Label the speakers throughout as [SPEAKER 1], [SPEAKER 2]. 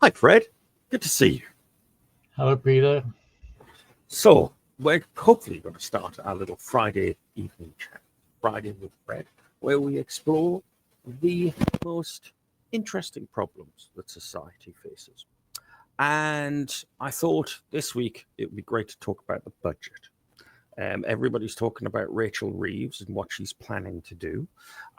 [SPEAKER 1] Hi, Fred. Good to see you.
[SPEAKER 2] Hello, Peter.
[SPEAKER 1] So, we're hopefully going to start our little Friday evening chat, Friday with Fred, where we explore the most interesting problems that society faces. And I thought this week it would be great to talk about the budget. Everybody's talking about Rachel Reeves and what she's planning to do.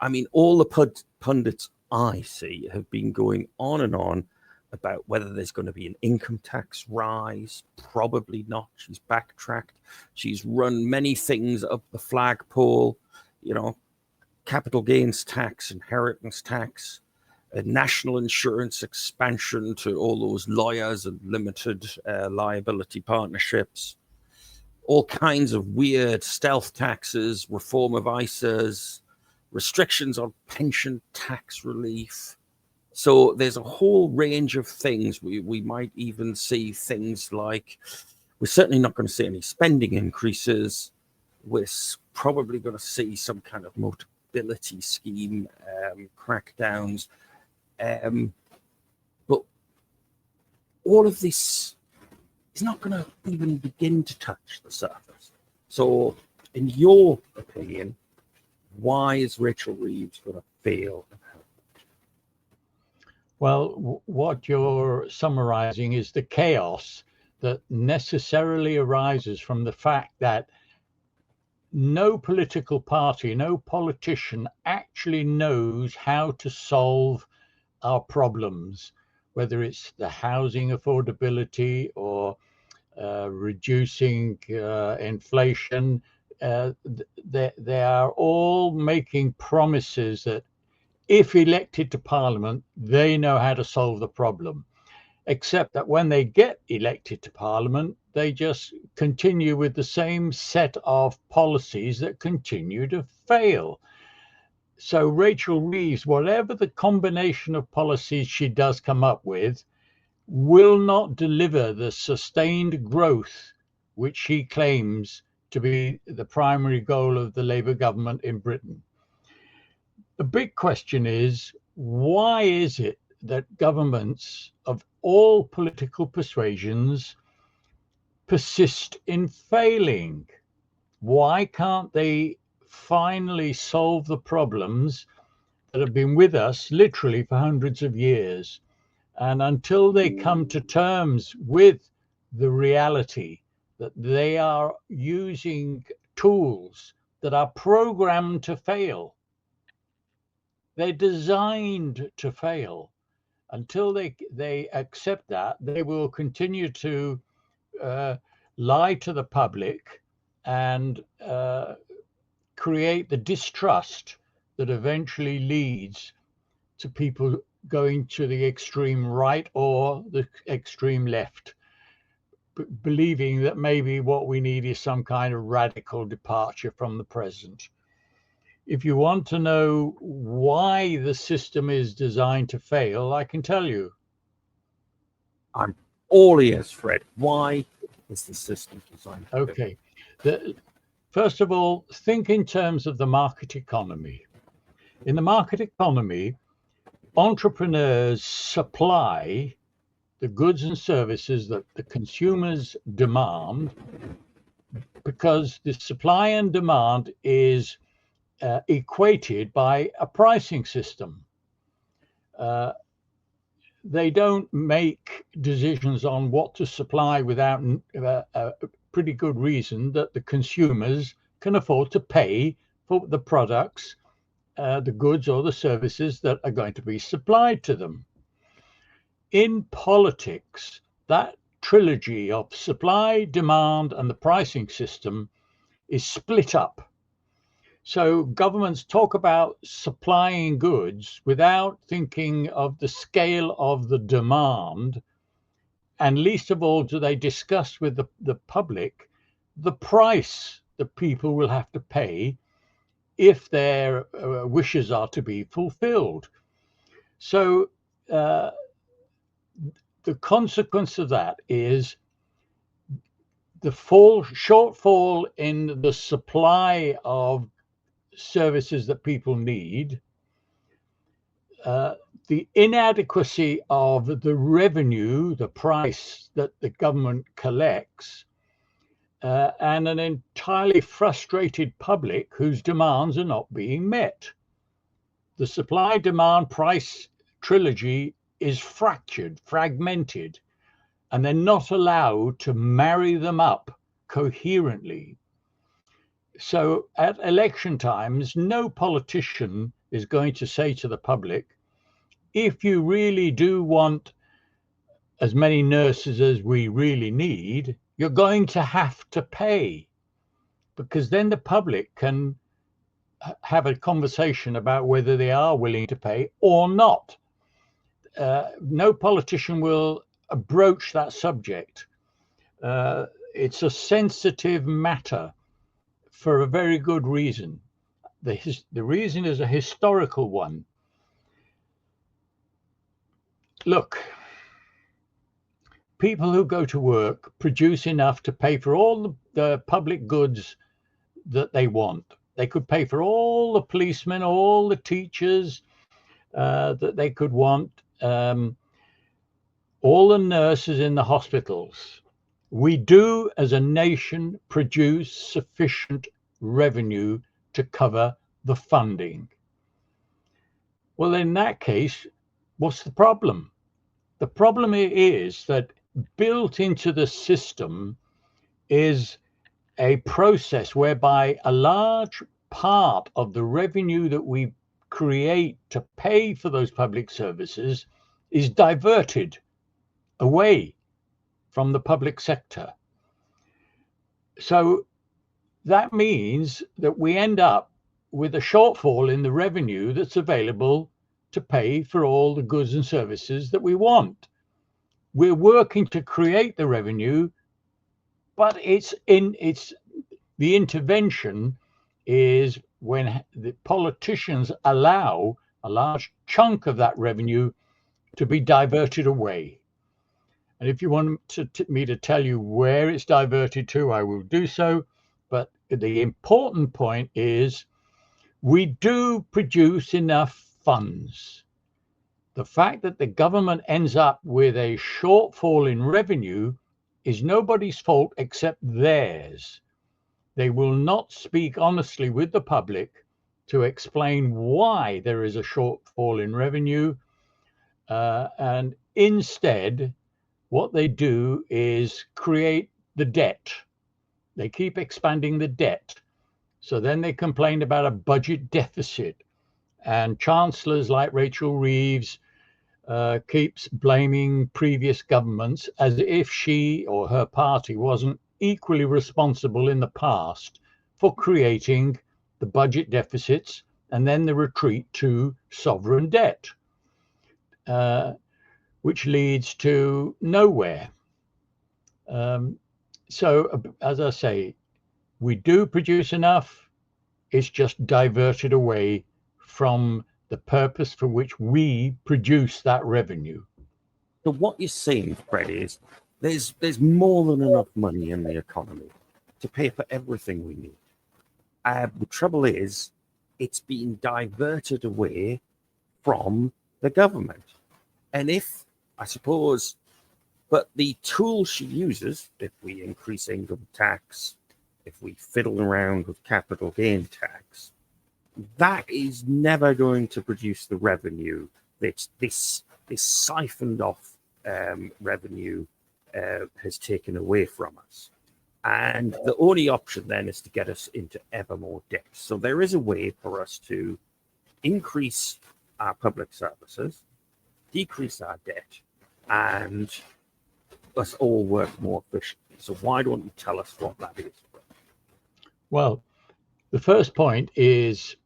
[SPEAKER 1] I mean, all the pundits I see have been going on and on about whether there's going to be an income tax rise. Probably not. She's backtracked. She's run many things up the flagpole, capital gains tax, inheritance tax, national insurance expansion to all those lawyers and limited liability partnerships, all kinds of weird stealth taxes, reform of ISAs, restrictions on pension tax relief. So there's a whole range of things. We might even see things like, we're certainly not going to see any spending increases. We're probably going to see some kind of mobility scheme crackdowns. But all of this is not going to even begin to touch the surface. So in your opinion, why is Rachel Reeves going to fail?
[SPEAKER 2] Well, what you're summarizing is the chaos that necessarily arises from the fact that no political party, no politician actually knows how to solve our problems, whether it's the housing affordability or reducing inflation. They are all making promises that if elected to Parliament, they know how to solve the problem. Except that when they get elected to Parliament, they just continue with the same set of policies that continue to fail. So Rachel Reeves, whatever the combination of policies she does come up with, will not deliver the sustained growth which she claims to be the primary goal of the Labour government in Britain. The big question is, why is it that governments of all political persuasions persist in failing? Why can't they finally solve the problems that have been with us literally for hundreds of years? And until they come to terms with the reality that they are using tools that are programmed to fail, they're designed to fail. Until they accept that, they will continue to lie to the public and create the distrust that eventually leads to people going to the extreme right or the extreme left, believing that maybe what we need is some kind of radical departure from the present. If you want to know why the system is designed to fail, I can tell you.
[SPEAKER 1] I'm all ears, Fred. Why is the system designed to
[SPEAKER 2] fail? Okay. First of all, think in terms of the market economy. In the market economy, entrepreneurs supply the goods and services that the consumers demand, because the supply and demand is equated by a pricing system. They don't make decisions on what to supply without a pretty good reason that the consumers can afford to pay for the products, the goods or the services that are going to be supplied to them. In politics, that trilogy of supply, demand, and the pricing system is split up. So governments talk about supplying goods without thinking of the scale of the demand. And least of all, do they discuss with the public the price that people will have to pay if their wishes are to be fulfilled. So the consequence of that is the shortfall in the supply of services that people need the inadequacy of the revenue, the price that the government collects, and an entirely frustrated public whose demands are not being met. The supply, demand, price trilogy is fractured, fragmented, and they're not allowed to marry them up coherently. So at election times, no politician is going to say to the public, if you really do want as many nurses as we really need, you're going to have to pay, because then the public can have a conversation about whether they are willing to pay or not. No politician will broach that subject. It's a sensitive matter for a very good reason. The reason is a historical one. Look, people who go to work produce enough to pay for all the public goods that they want. They could pay for all the policemen, all the teachers that they could want, all the nurses in the hospitals. We do, as a nation, produce sufficient revenue to cover the funding. Well, in that case, what's the problem? The problem is that built into the system is a process whereby a large part of the revenue that we create to pay for those public services is diverted away from the public sector. So that means that we end up with a shortfall in the revenue that's available to pay for all the goods and services that we want. We're working to create the revenue, but the intervention is when the politicians allow a large chunk of that revenue to be diverted away. And if you want me to tell you where it's diverted to, I will do so. But the important point is we do produce enough funds. The fact that the government ends up with a shortfall in revenue is nobody's fault except theirs. They will not speak honestly with the public to explain why there is a shortfall in revenue. And instead, what they do is create the debt. They keep expanding the debt. So then they complain about a budget deficit. And chancellors like Rachel Reeves keeps blaming previous governments as if she or her party wasn't equally responsible in the past for creating the budget deficits and then the retreat to sovereign debt, which leads to nowhere. So, as I say, we do produce enough. It's just diverted away from the purpose for which we produce that revenue.
[SPEAKER 1] So what you're saying, Fred, is there's more than enough money in the economy to pay for everything we need. The trouble is, it's being diverted away from the government. And but the tool she uses, if we increase income tax, if we fiddle around with capital gain tax, that is never going to produce the revenue that this siphoned off revenue has taken away from us. And the only option then is to get us into ever more debt. So there is a way for us to increase our public services, decrease our debt, and us all work more efficiently. So why don't you tell us what that is?
[SPEAKER 2] Well, the first point is,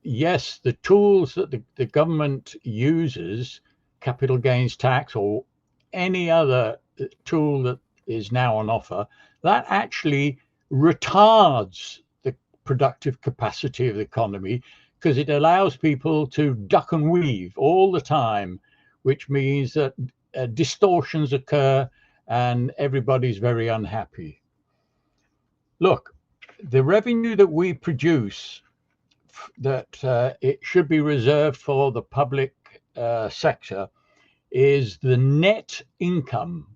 [SPEAKER 2] yes, the tools that the government uses, capital gains tax or any other tool that is now on offer, that actually retards the productive capacity of the economy because it allows people to duck and weave all the time, which means that distortions occur and everybody's very unhappy. Look, the revenue that we produce, that it should be reserved for the public sector is the net income,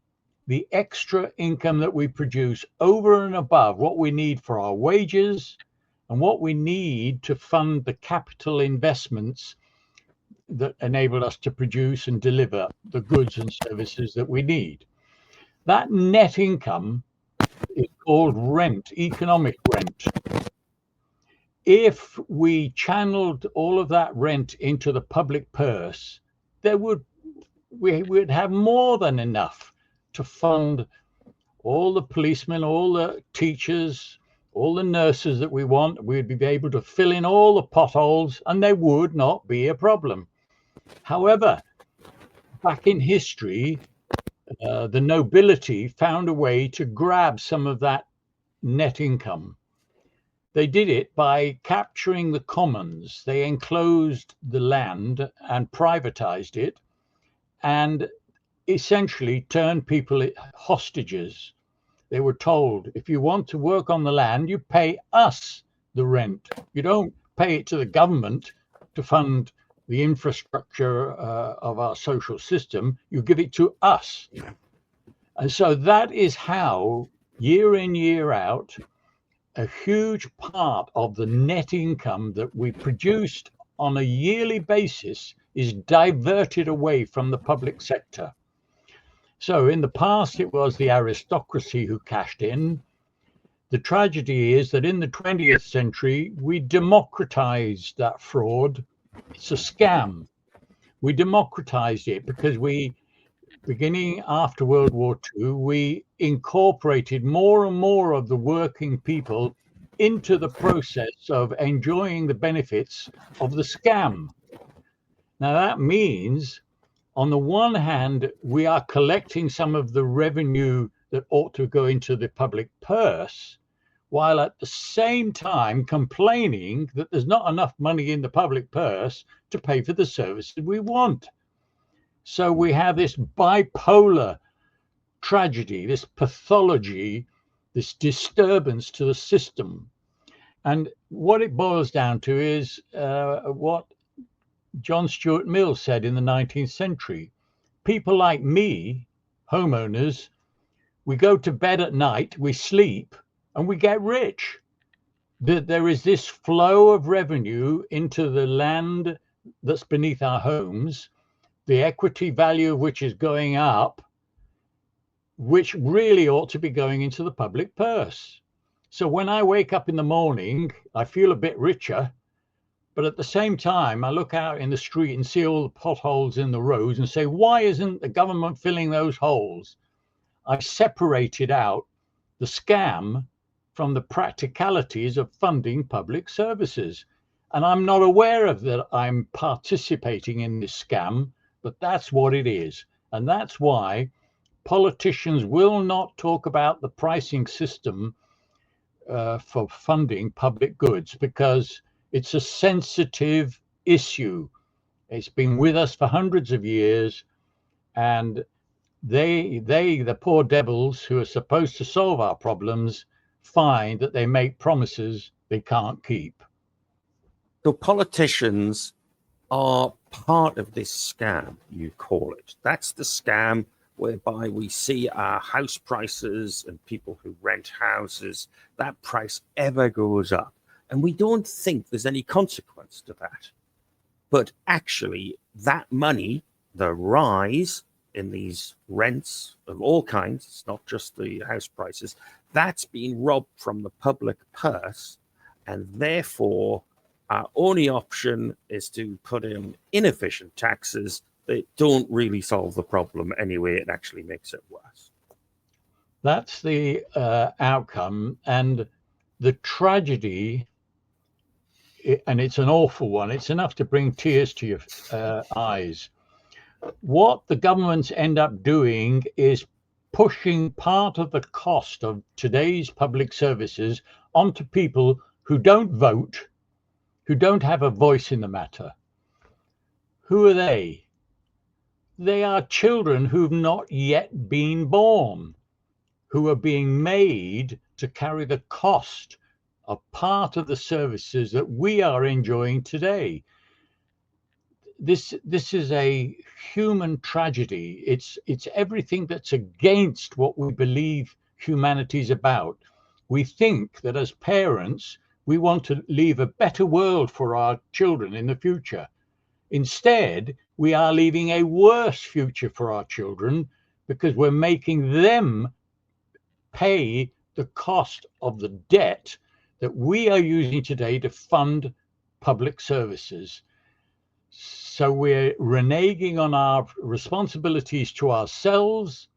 [SPEAKER 2] the extra income that we produce over and above what we need for our wages and what we need to fund the capital investments that enable us to produce and deliver the goods and services that we need. That net income is called rent, economic rent. If we channeled all of that rent into the public purse, we would have more than enough to fund all the policemen, all the teachers, all the nurses that we want. We'd be able to fill in all the potholes and there would not be a problem. However, back in history, the nobility found a way to grab some of that net income. They did it by capturing the commons. They enclosed the land and privatized it and essentially turned people hostages. They were told, if you want to work on the land, you pay us the rent. You don't pay it to the government to fund the infrastructure of our social system. You give it to us. And so that is how, year in, year out, a huge part of the net income that we produced on a yearly basis is diverted away from the public sector. So in the past, it was the aristocracy who cashed in. The tragedy is that in the 20th century, we democratized that fraud. It's a scam. We democratized it because beginning after World War II, we incorporated more and more of the working people into the process of enjoying the benefits of the scam. Now that means, on the one hand, we are collecting some of the revenue that ought to go into the public purse, while at the same time complaining that there's not enough money in the public purse to pay for the services we want. So we have this bipolar tragedy, this pathology, this disturbance to the system. And what it boils down to is what John Stuart Mill said in the 19th century. People like me, homeowners, we go to bed at night, we sleep, and we get rich. There is this flow of revenue into the land that's beneath our homes, the equity value of which is going up, which really ought to be going into the public purse. So when I wake up in the morning, I feel a bit richer, but at the same time, I look out in the street and see all the potholes in the roads and say, why isn't the government filling those holes? I've separated out the scam from the practicalities of funding public services. And I'm not aware of that I'm participating in this scam, but that's what it is. And that's why politicians will not talk about the pricing system for funding public goods, because it's a sensitive issue. It's been with us for hundreds of years, and the poor devils who are supposed to solve our problems, find that they make promises they can't keep.
[SPEAKER 1] So politicians are part of this scam, you call it. That's the scam whereby we see our house prices and people who rent houses, that price ever goes up. And we don't think there's any consequence to that. But actually, that money, the rise in these rents of all kinds, it's not just the house prices, that's being robbed from the public purse. And therefore, our only option is to put in inefficient taxes that don't really solve the problem anyway. It actually makes it worse.
[SPEAKER 2] That's the outcome. And the tragedy, and it's an awful one, it's enough to bring tears to your eyes. What the governments end up doing is pushing part of the cost of today's public services onto people who don't vote, who don't have a voice in the matter. Who are they? They are children who've not yet been born, who are being made to carry the cost of part of the services that we are enjoying today. this is a human tragedy. It's everything that's against what we believe humanity is about. We think that as parents, we want to leave a better world for our children in the future. Instead, we are leaving a worse future for our children because we're making them pay the cost of the debt that we are using today to fund public services. So we're reneging on our responsibilities to ourselves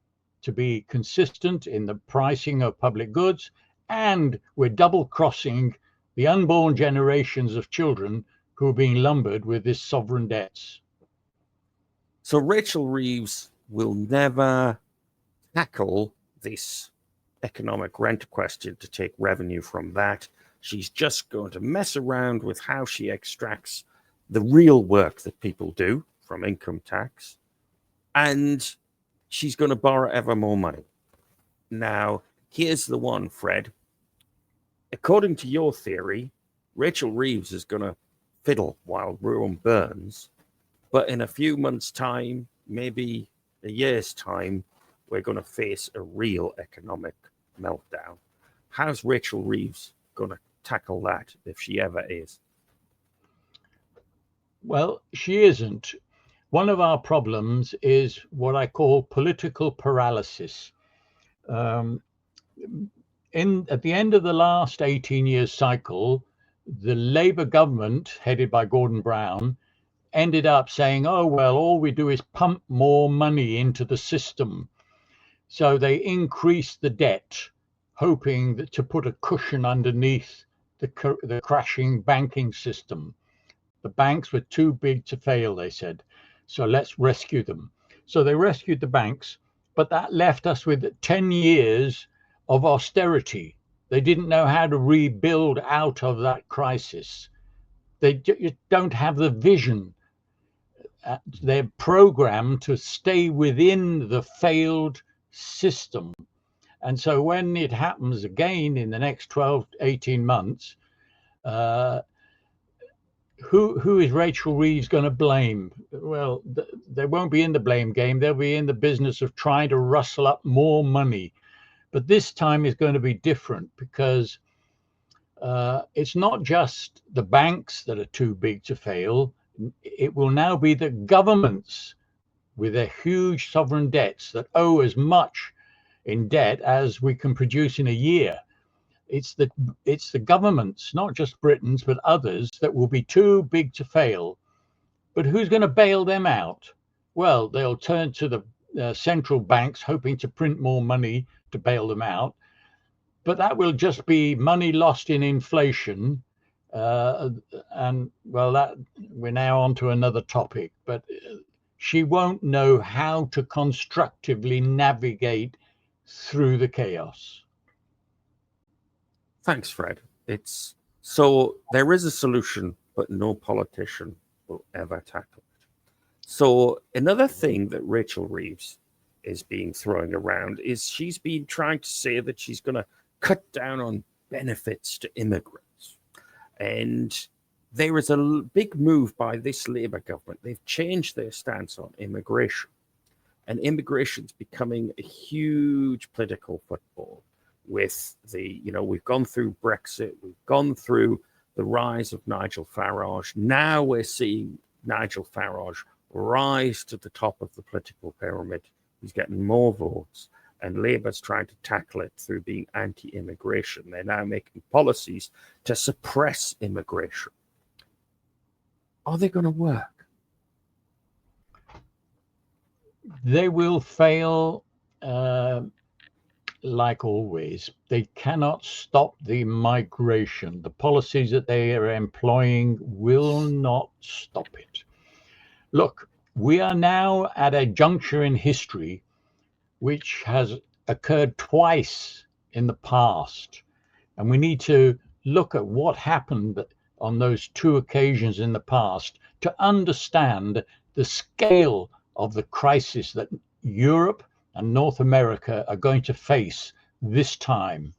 [SPEAKER 2] to be consistent in the pricing of public goods, and we're double crossing the unborn generations of children who are being lumbered with this sovereign debts.
[SPEAKER 1] So Rachel Reeves will never tackle this economic rent question to take revenue from that. She's just going to mess around with how she extracts the real work that people do from income tax, and she's going to borrow ever more money. Now, here's the one, Fred. According to your theory, Rachel Reeves is going to fiddle while Rome burns, but in a few months' time, maybe a year's time, we're going to face a real economic meltdown. How's Rachel Reeves going to tackle that, if she ever is?
[SPEAKER 2] Well, she isn't. One of our problems is what I call political paralysis. At the end of the last 18 years cycle, the Labour government, headed by Gordon Brown, ended up saying, oh, well, all we do is pump more money into the system. So they increased the debt, hoping that to put a cushion underneath the crashing banking system. The banks were too big to fail, they said. So let's rescue them. So they rescued the banks, but that left us with 10 years of austerity. They didn't know how to rebuild out of that crisis. They don't have the vision. They're programmed to stay within the failed system. And so when it happens again in the next 12, 18 months, who is Rachel Reeves going to blame? Well, they won't be in the blame game. They'll be in the business of trying to rustle up more money. But this time is going to be different because it's not just the banks that are too big to fail. It will now be the governments with their huge sovereign debts that owe as much in debt as we can produce in a year. It's the governments, not just Britain's, but others, that will be too big to fail. But who's going to bail them out? Well, they'll turn to the central banks, hoping to print more money to bail them out. But that will just be money lost in inflation. And well, that we're now on to another topic. But she won't know how to constructively navigate through the chaos.
[SPEAKER 1] Thanks, Fred. So there is a solution, but no politician will ever tackle it. So another thing that Rachel Reeves is being throwing around is she's been trying to say that she's going to cut down on benefits to immigrants. And there is a big move by this Labour government. They've changed their stance on immigration. And immigration's becoming a huge political football. With we've gone through Brexit, we've gone through the rise of Nigel Farage. Now we're seeing Nigel Farage rise to the top of the political pyramid. He's getting more votes, and Labour's trying to tackle it through being anti-immigration. They're now making policies to suppress immigration. Are they going to work?
[SPEAKER 2] They will fail. Like always, they cannot stop the migration. The policies that they are employing will not stop it. Look, we are now at a juncture in history which has occurred twice in the past. And we need to look at what happened on those two occasions in the past to understand the scale of the crisis that Europe and North America are going to face this time.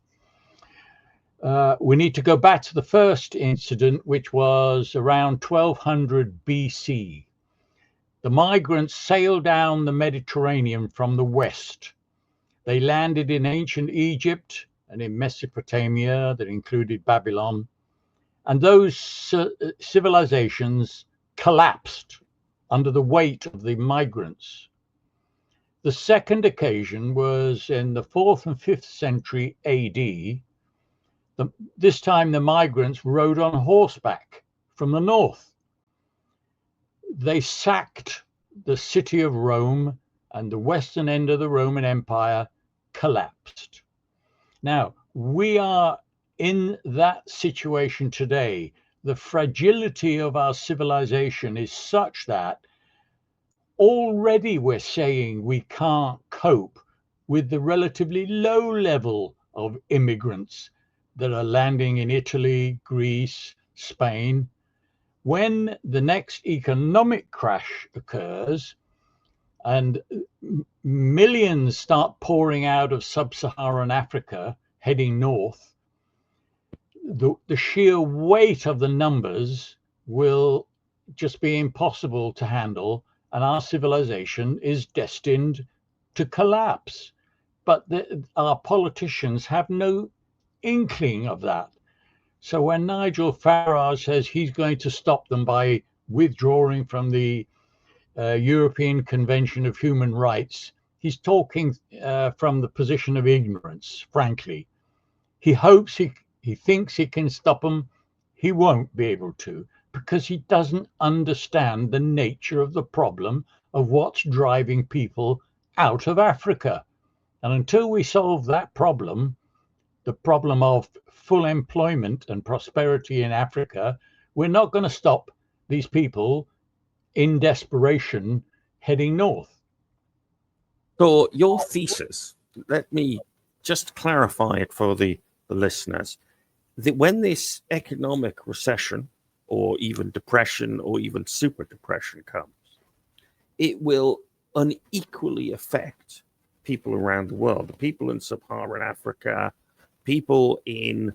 [SPEAKER 2] We need to go back to the first incident, which was around 1200 BC. The migrants sailed down the Mediterranean from the west. They landed in ancient Egypt and in Mesopotamia that included Babylon. And those civilizations collapsed under the weight of the migrants. The second occasion was in the 4th and 5th century AD. This time the migrants rode on horseback from the north. They sacked the city of Rome, and the western end of the Roman Empire collapsed. Now, we are in that situation today. The fragility of our civilization is such that already we're saying we can't cope with the relatively low level of immigrants that are landing in Italy, Greece, Spain. When the next economic crash occurs and millions start pouring out of sub-Saharan Africa heading north, the sheer weight of the numbers will just be impossible to handle, and our civilization is destined to collapse. But our politicians have no inkling of that. So when Nigel Farage says he's going to stop them by withdrawing from the European Convention of Human Rights, he's talking from the position of ignorance, frankly. He hopes he thinks he can stop them. He won't be able to, because he doesn't understand the nature of the problem of what's driving people out of Africa. And until we solve that problem, the problem of full employment and prosperity in Africa, we're not going to stop these people in desperation heading north.
[SPEAKER 1] So your thesis, let me just clarify it for the listeners, that when this economic recession or even depression or even super depression comes, it will unequally affect people around the world, the people in sub-Saharan Africa, people in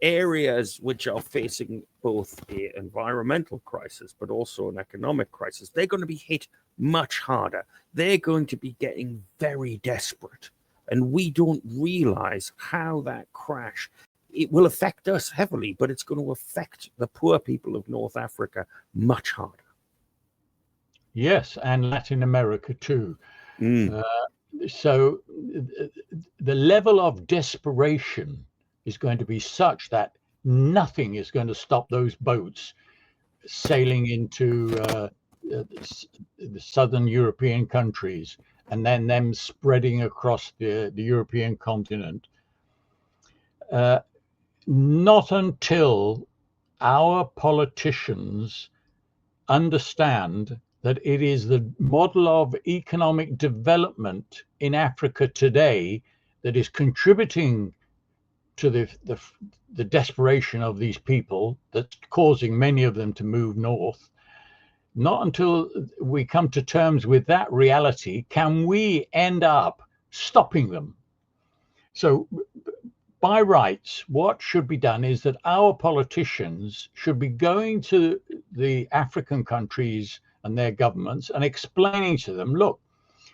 [SPEAKER 1] areas which are facing both an environmental crisis but also an economic crisis. They're going to be hit much harder. They're going to be getting very desperate. And we don't realize how that crash, it will affect us heavily, but it's going to affect the poor people of North Africa much harder.
[SPEAKER 2] Yes, and Latin America too. So the level of desperation is going to be such that nothing is going to stop those boats sailing into the southern European countries and then them spreading across the European continent. Not until our politicians understand that it is the model of economic development in Africa today that is contributing to the desperation of these people, that's causing many of them to move north. Not until we come to terms with that reality can we end up stopping them. So by rights, what should be done is that our politicians should be going to the African countries and their governments and explaining to them, look,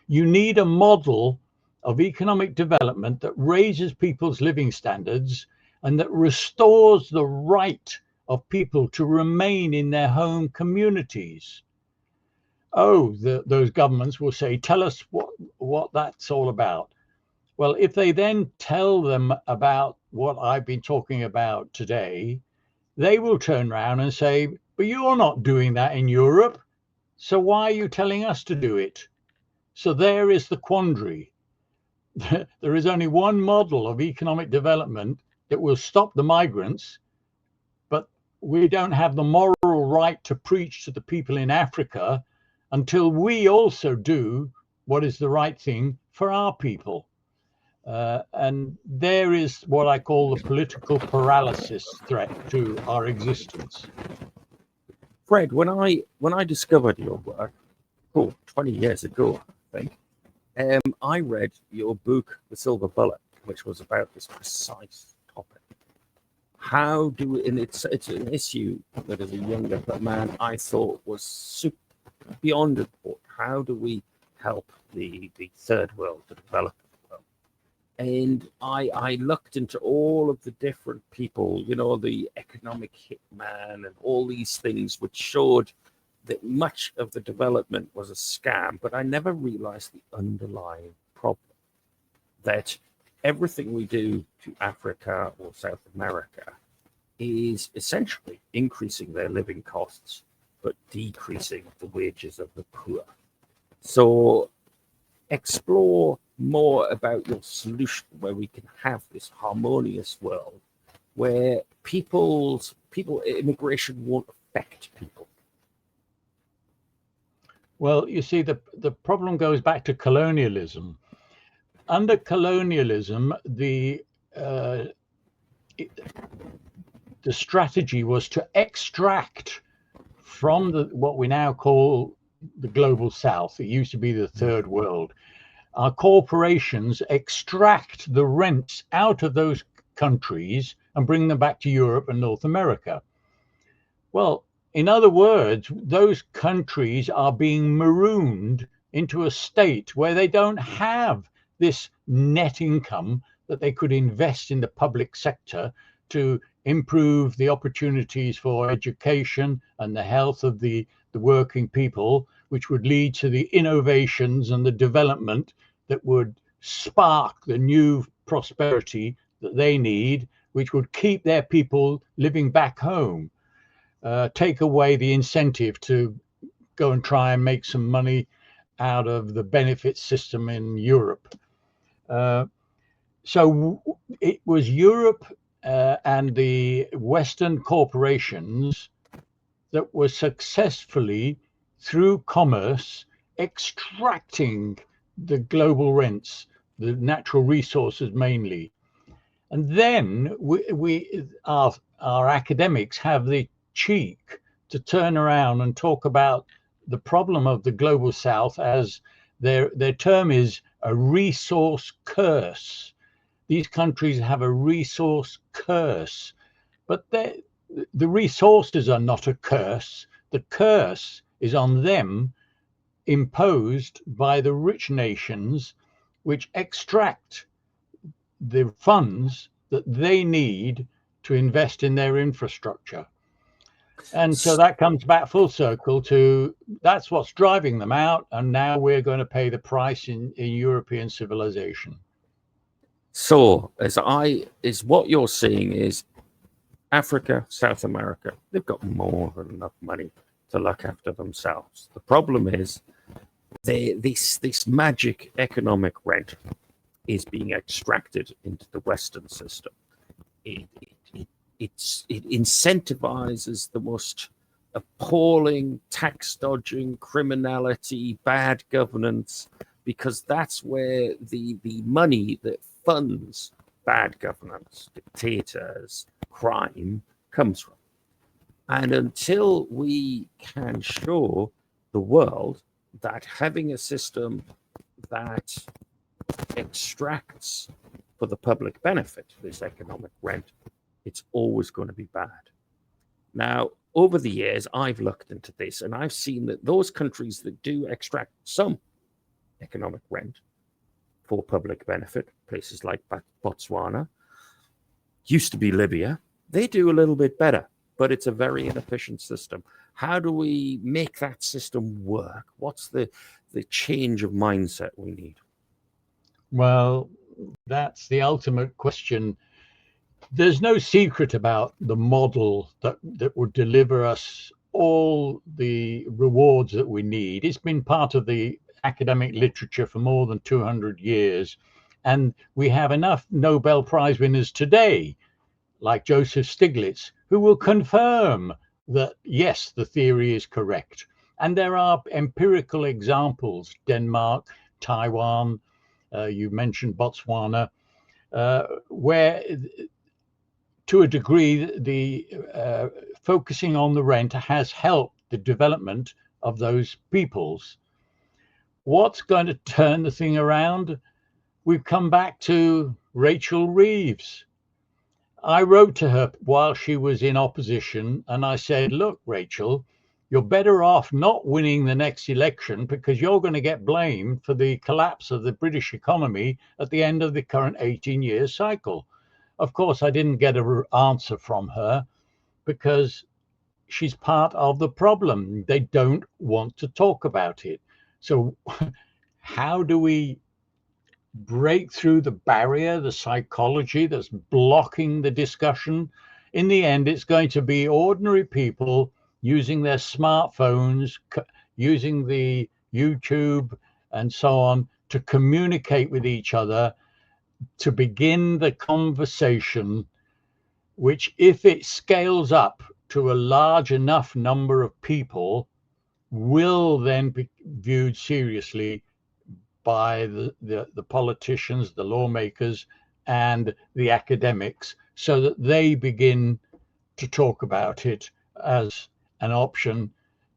[SPEAKER 2] you need a model of economic development that raises people's living standards and that restores the right of people to remain in their home communities. Oh, those governments will say, tell us what that's all about. Well, if they then tell them about what I've been talking about today, they will turn around and say, but you're not doing that in Europe, so why are you telling us to do it? So there is the quandary. There is only one model of economic development that will stop the migrants, but we don't have the moral right to preach to the people in Africa until we also do what is the right thing for our people. And there is what I call the political paralysis threat to our existence.
[SPEAKER 1] Fred, when I discovered your work, 20 years ago, I think, I read your book, The Silver Bullet, which was about this precise topic. And it's an issue that as a younger man I thought was beyond it, how do we help the third world, the developing world? And I looked into all of the different people, the economic hitman and all these things, which showed that much of the development was a scam, but I never realized the underlying problem, that everything we do to Africa or South America is essentially increasing their living costs, but decreasing the wages of the poor. So explore more about your solution where we can have this harmonious world where immigration won't affect people.
[SPEAKER 2] Well, you see, the problem goes back to colonialism. Under colonialism, the strategy was to extract from what we now call the global south. It used to be the third world. Our corporations extract the rents out of those countries and bring them back to Europe and North America. Well, in other words, those countries are being marooned into a state where they don't have this net income that they could invest in the public sector to improve the opportunities for education and the health of the working people, which would lead to the innovations and the development that would spark the new prosperity that they need, which would keep their people living back home. Take away the incentive to go and try and make some money out of the benefit system in Europe. So it was Europe and the Western corporations that were successfully, through commerce, extracting the global rents, the natural resources mainly. And then our academics have the cheek to turn around and talk about the problem of the global south as their term is a resource curse. These countries have a resource curse, but the resources are not a curse. The curse is on them, imposed by the rich nations, which extract the funds that they need to invest in their infrastructure. And so that comes back full circle to that's what's driving them out. And now we're going to pay the price in European civilization.
[SPEAKER 1] So is what you're seeing is Africa, South America, they've got more than enough money to look after themselves. The problem is this magic economic rent is being extracted into the Western system. It incentivizes the most appalling tax dodging, criminality, bad governance, because that's where the money that funds bad governance, dictators, crime comes from. And until we can show the world that having a system that extracts for the public benefit this economic rent, it's always going to be bad. Now, over the years, I've looked into this and I've seen that those countries that do extract some economic rent for public benefit, places like Botswana, used to be Libya, they do a little bit better, but it's a very inefficient system. How do we make that system work? What's the change of mindset we need?
[SPEAKER 2] Well, that's the ultimate question. There's no secret about the model that would deliver us all the rewards that we need. It's been part of the academic literature for more than 200 years. And we have enough Nobel Prize winners today, like Joseph Stiglitz, who will confirm that, yes, the theory is correct. And there are empirical examples, Denmark, Taiwan, you mentioned Botswana, where to a degree, the focusing on the rent has helped the development of those peoples. What's going to turn the thing around? We've come back to Rachel Reeves. I wrote to her while she was in opposition and I said, look, Rachel, you're better off not winning the next election, because you're going to get blamed for the collapse of the British economy at the end of the current 18-year cycle. Of course, I didn't get an answer from her, because she's part of the problem. They don't want to talk about it. So how do we break through the barrier, the psychology that's blocking the discussion? In the end, it's going to be ordinary people using their smartphones, using the YouTube and so on, to communicate with each other, to begin the conversation, which, if it scales up to a large enough number of people, will then be viewed seriously by the politicians, the lawmakers, and the academics, so that they begin to talk about it as an option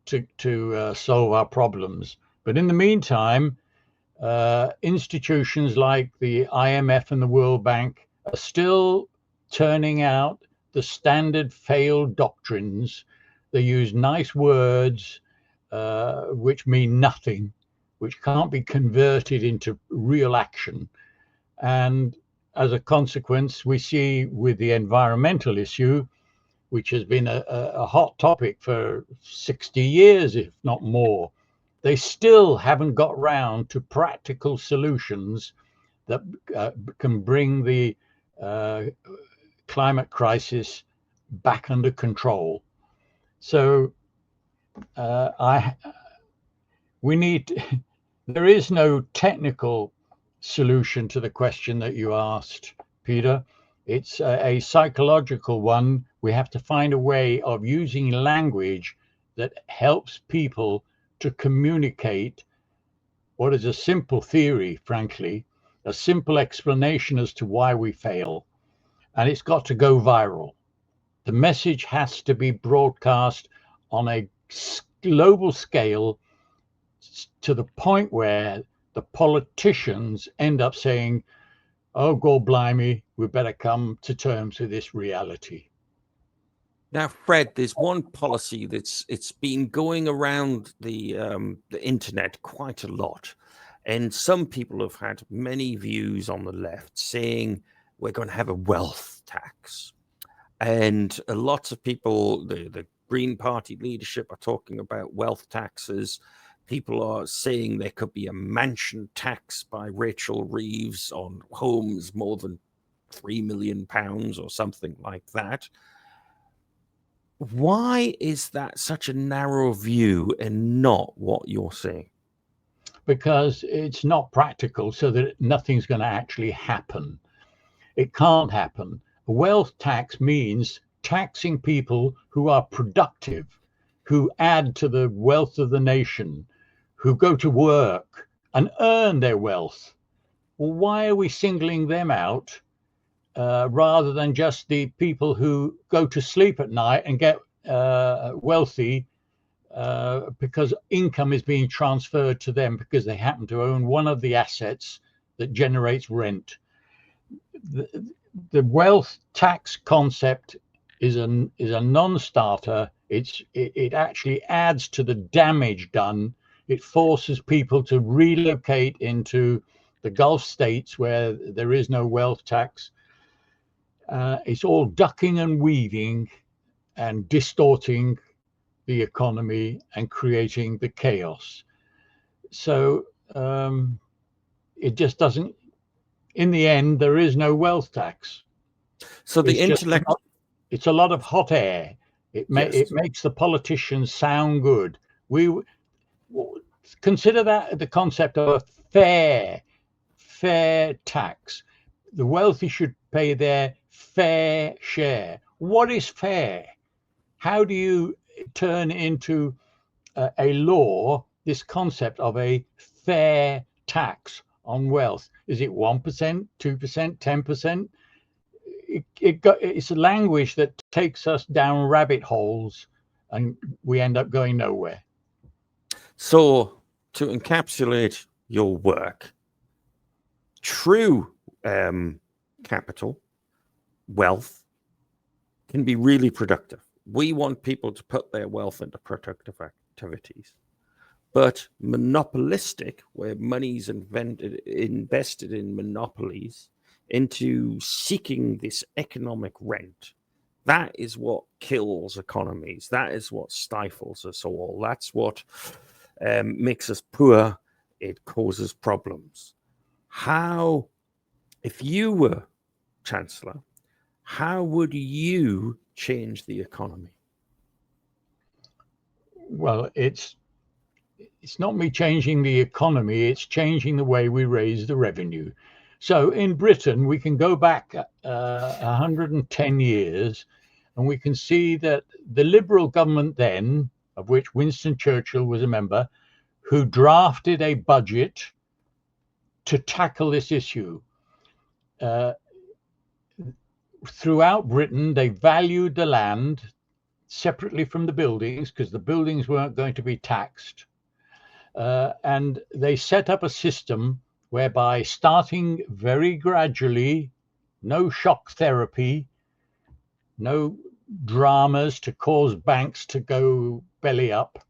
[SPEAKER 2] to solve our problems. But in the meantime, institutions like the IMF and the World Bank are still turning out the standard failed doctrines. They use nice words, which mean nothing, which can't be converted into real action. And as a consequence, we see with the environmental issue, which has been a hot topic for 60 years, if not more, they still haven't got round to practical solutions that can bring the climate crisis back under control. So we need, there is no technical solution to the question that you asked, Peter. It's a psychological one. We have to find a way of using language that helps people to communicate what is a simple theory, frankly, a simple explanation as to why we fail. And it's got to go viral. The message has to be broadcast on a global scale, to the point where the politicians end up saying, oh, God blimey, we better come to terms with this reality.
[SPEAKER 1] Now, Fred, there's one policy it's been going around the internet quite a lot, and some people have had many views on the left saying we're going to have a wealth tax, and a lot of people, the Green Party leadership, are talking about wealth taxes. People are saying there could be a mansion tax by Rachel Reeves on homes more than £3 million or something like that. Why is that such a narrow view and not what you're saying?
[SPEAKER 2] Because it's not practical, so that nothing's going to actually happen. It can't happen. A wealth tax means taxing people who are productive, who add to the wealth of the nation, who go to work and earn their wealth. Well, why are we singling them out rather than just the people who go to sleep at night and get wealthy because income is being transferred to them because they happen to own one of the assets that generates rent? The wealth tax concept is a non-starter. It actually adds to the damage done. It forces people to relocate into the Gulf states where there is no wealth tax. It's all ducking and weaving and distorting the economy and creating the chaos. So it just doesn't, in the end, there is no wealth tax.
[SPEAKER 1] So the intellect,
[SPEAKER 2] it's a lot of hot air. It makes the politicians sound good. We consider that the concept of a fair tax. The wealthy should pay their fair share. What is fair? How do you turn into a law this concept of a fair tax on wealth? Is it 1%, 2%, 10%? It's a language that takes us down rabbit holes and we end up going nowhere.
[SPEAKER 1] So to encapsulate your work, true capital, wealth, can be really productive. We want people to put their wealth into productive activities. But monopolistic, where money's invested in monopolies into seeking this economic rent, that is what kills economies. That is what stifles us all. That's what makes us poor. It causes problems. How, if you were Chancellor, how would you change the economy?
[SPEAKER 2] Well, it's not me changing the economy, it's changing the way we raise the revenue. So in Britain, we can go back 110 years and we can see that the Liberal government then, of which Winston Churchill was a member, who drafted a budget to tackle this issue. Throughout Britain, they valued the land separately from the buildings because the buildings weren't going to be taxed. And they set up a system whereby, starting very gradually, no shock therapy, no dramas to cause banks to go belly up,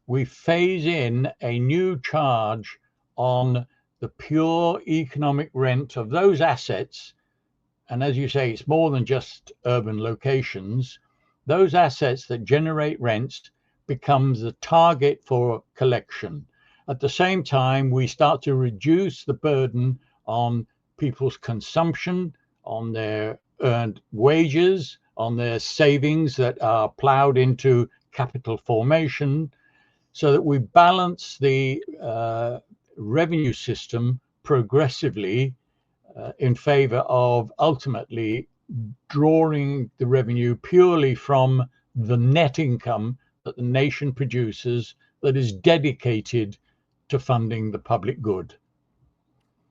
[SPEAKER 2] we phase in a new charge on the pure economic rent of those assets. And as you say, it's more than just urban locations. Those assets that generate rents becomes the target for collection. At the same time, we start to reduce the burden on people's consumption, on their earned wages, on their savings that are plowed into capital formation, so that we balance the revenue system progressively in favor of ultimately drawing the revenue purely from the net income that the nation produces that is dedicated to funding the public good.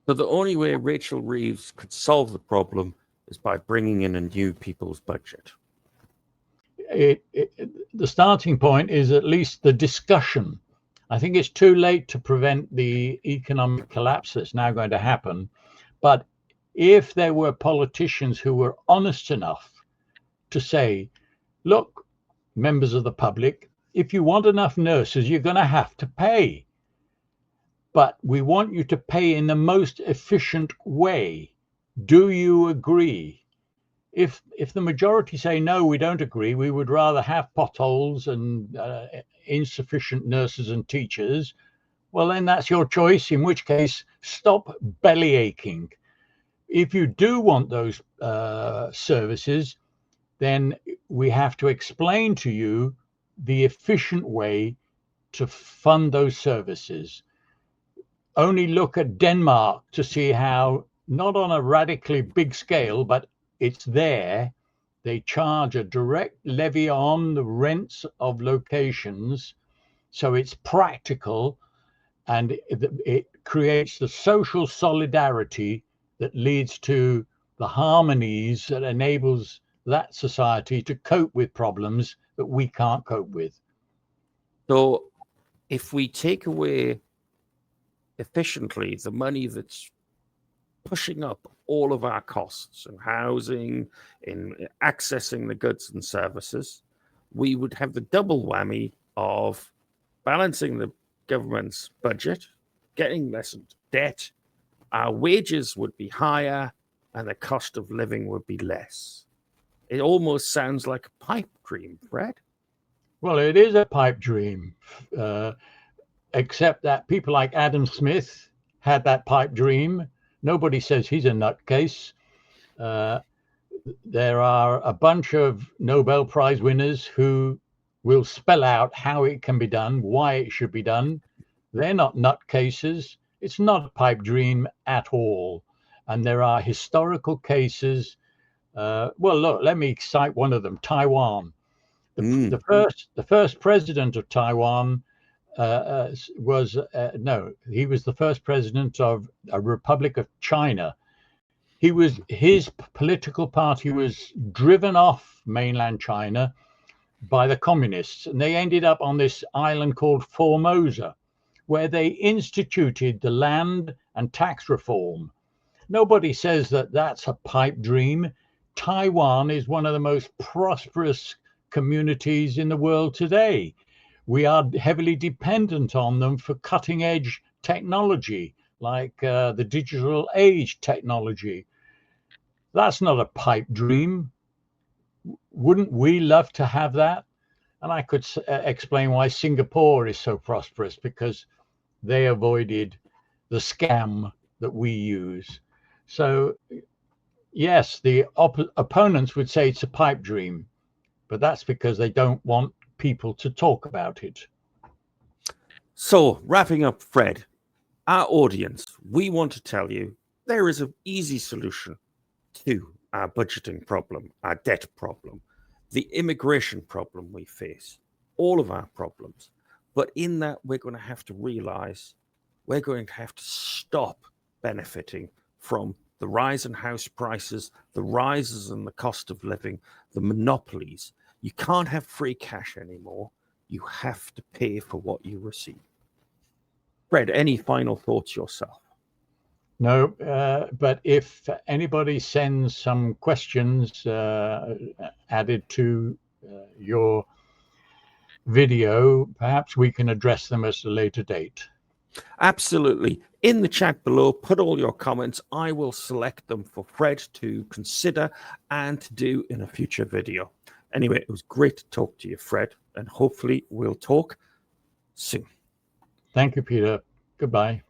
[SPEAKER 1] So the only way Rachel Reeves could solve the problem is by bringing in a new people's budget.
[SPEAKER 2] The starting point is at least the discussion. I think it's too late to prevent the economic collapse that's now going to happen. But if there were politicians who were honest enough to say, look, members of the public, if you want enough nurses, you're going to have to pay. But we want you to pay in the most efficient way. Do you agree? If the majority say, no, we don't agree, we would rather have potholes and insufficient nurses and teachers, well, then that's your choice, in which case, stop belly aching. If you do want those services, then we have to explain to you the efficient way to fund those services. Only look at Denmark to see how, not on a radically big scale, but it's there, they charge a direct levy on the rents of locations, so it's practical, and it creates the social solidarity that leads to the harmonies that enables that society to cope with problems that we can't cope with.
[SPEAKER 1] So if we take away efficiently the money that's pushing up all of our costs in housing, in accessing the goods and services, we would have the double whammy of balancing the government's budget, getting less into debt, our wages would be higher, and the cost of living would be less. It almost sounds like a pipe dream, Fred.
[SPEAKER 2] Well, it is a pipe dream, except that people like Adam Smith had that pipe dream. Nobody says he's a nutcase. There are a bunch of Nobel Prize winners who will spell out how it can be done, why it should be done. They're not nutcases. It's not a pipe dream at all. And there are historical cases. Well, look, let me cite one of them, Taiwan. The first president of Taiwan he was the first president of a Republic of China. His political party was driven off mainland China by the communists, and they ended up on this island called Formosa, where they instituted the land and tax reform. Nobody says that that's a pipe dream. Taiwan is one of the most prosperous communities in the world today. We are heavily dependent on them for cutting edge technology, like the digital age technology. That's not a pipe dream. Wouldn't we love to have that? And I could explain why Singapore is so prosperous, because they avoided the scam that we use. So, yes, the opponents would say it's a pipe dream, but that's because they don't want people to talk about it.
[SPEAKER 1] So, wrapping up, Fred, our audience, we want to tell you there is an easy solution to our budgeting problem, our debt problem, the immigration problem we face, all of our problems. But in that, we're going to have to realize we're going to have to stop benefiting from the rise in house prices, the rises in the cost of living, the monopolies. You can't have free cash anymore. You have to pay for what you receive. Fred, any final thoughts yourself?
[SPEAKER 2] No, but if anybody sends some questions added to your video, perhaps we can address them at a later date.
[SPEAKER 1] Absolutely. In the chat below, put all your comments. I will select them for Fred to consider and to do in a future video. Anyway, it was great to talk to you, Fred, and hopefully we'll talk soon.
[SPEAKER 2] Thank you, Peter. Goodbye.